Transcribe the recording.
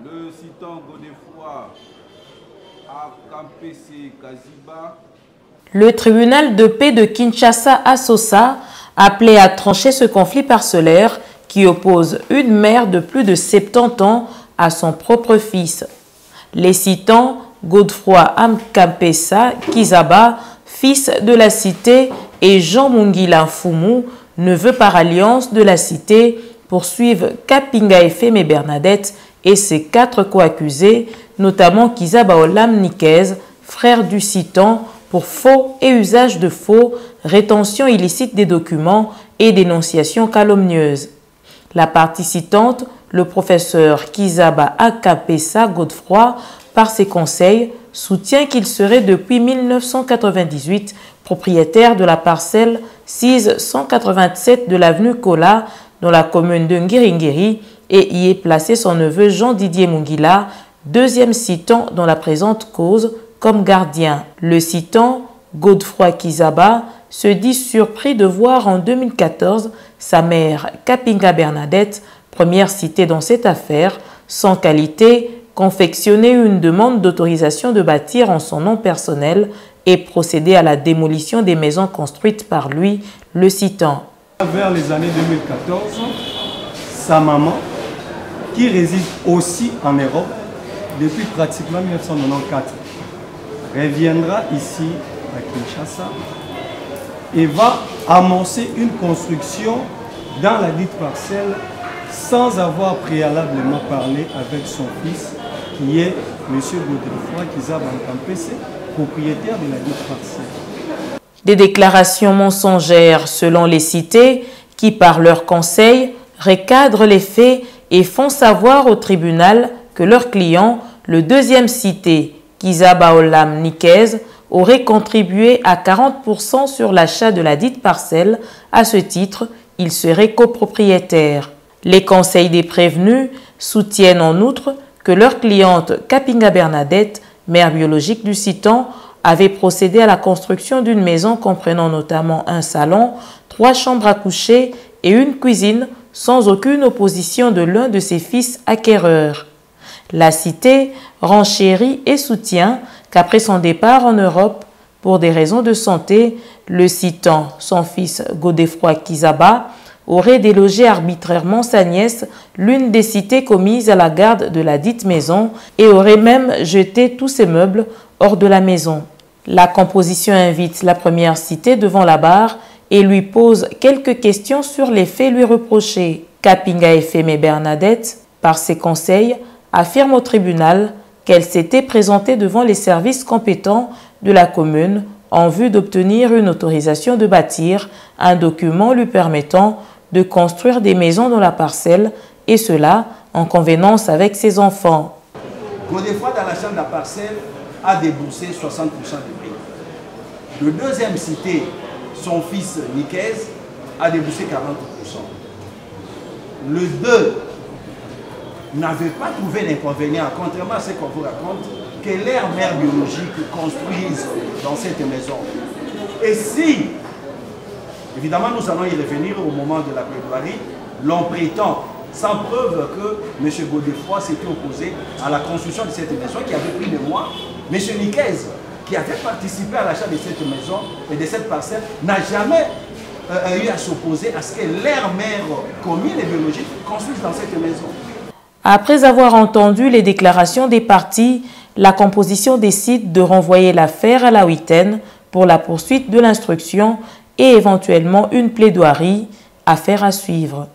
Le citant Godefroy à Kampese Kaziba. Le tribunal de paix de Kinshasa à Sosa appelait à trancher ce conflit parcellaire qui oppose une mère de plus de 70 ans à son propre fils. Les citants Godefroy Amkampesa Kizaba, fils de la cité, et Jean Mungila Fumu, neveu par alliance de la cité, poursuivent Kapinga Efeme Bernadette et ses 4 co-accusés, notamment Kizaba Olam Nikez, frère du citant, pour faux et usage de faux, rétention illicite des documents et dénonciation calomnieuse. La partie citante, le professeur Kizaba Akapesa Godefroy, par ses conseils, soutient qu'il serait depuis 1998 propriétaire de la parcelle 6187 de l'avenue Kola dans la commune de Ngiringiri et y est placé son neveu Jean-Didier Mungila, deuxième citant dans la présente cause, comme gardien. Le citant Godefroy Kizaba se dit surpris de voir en 2014 sa mère Kapinga Bernadette, première citée dans cette affaire, sans qualité, confectionner une demande d'autorisation de bâtir en son nom personnel et procéder à la démolition des maisons construites par lui, le citant. Vers les années 2014, sa maman, qui réside aussi en Europe depuis pratiquement 1994, reviendra ici à Kinshasa et va amorcer une construction dans la dite parcelle sans avoir préalablement parlé avec son fils qui est M. Godefroy Kizaba Kampese, propriétaire de la dite parcelle. Des déclarations mensongères selon les cités qui, par leur conseil, recadrent les faits et font savoir au tribunal que leur client, le deuxième cité, Kizaba Olam Nikez, aurait contribué à 40% sur l'achat de la dite parcelle. À ce titre, il serait copropriétaire. Les conseils des prévenus soutiennent en outre que leur cliente Kapinga Bernadette, mère biologique du citant, avait procédé à la construction d'une maison comprenant notamment un salon, 3 chambres à coucher et une cuisine sans aucune opposition de l'un de ses fils acquéreurs. La cité renchérit et soutient qu'après son départ en Europe, pour des raisons de santé, le citant, son fils Godefroy Kizaba, aurait délogé arbitrairement sa nièce, l'une des cités commises à la garde de la dite maison, et aurait même jeté tous ses meubles hors de la maison. La composition invite la première cité devant la barre et lui pose quelques questions sur les faits lui reprochés. Kapinga Efeme Bernadette, par ses conseils, affirme au tribunal qu'elle s'était présentée devant les services compétents de la commune en vue d'obtenir une autorisation de bâtir, un document lui permettant de construire des maisons dans la parcelle, et cela en convenance avec ses enfants. Godefroy, dans l'achat de la parcelle, a déboursé 60% du prix. Le deuxième cité, son fils Nikez, a déboursé 40%. Le 2 n'avait pas trouvé l'inconvénient, contrairement à ce qu'on vous raconte, que leur mère biologique construise dans cette maison. Et si, évidemment nous allons y revenir au moment de la plaidoirie, l'on prétend, sans preuve, que M. Godefroy s'était opposé à la construction de cette maison qui avait pris des mois. M. Nikez, qui avait participé à l'achat de cette maison et de cette parcelle, n'a jamais eu à s'opposer à ce que leur mère commune et biologique construise dans cette maison. Après avoir entendu les déclarations des parties, la composition décide de renvoyer l'affaire à la huitaine pour la poursuite de l'instruction et éventuellement une plaidoirie, affaire à suivre.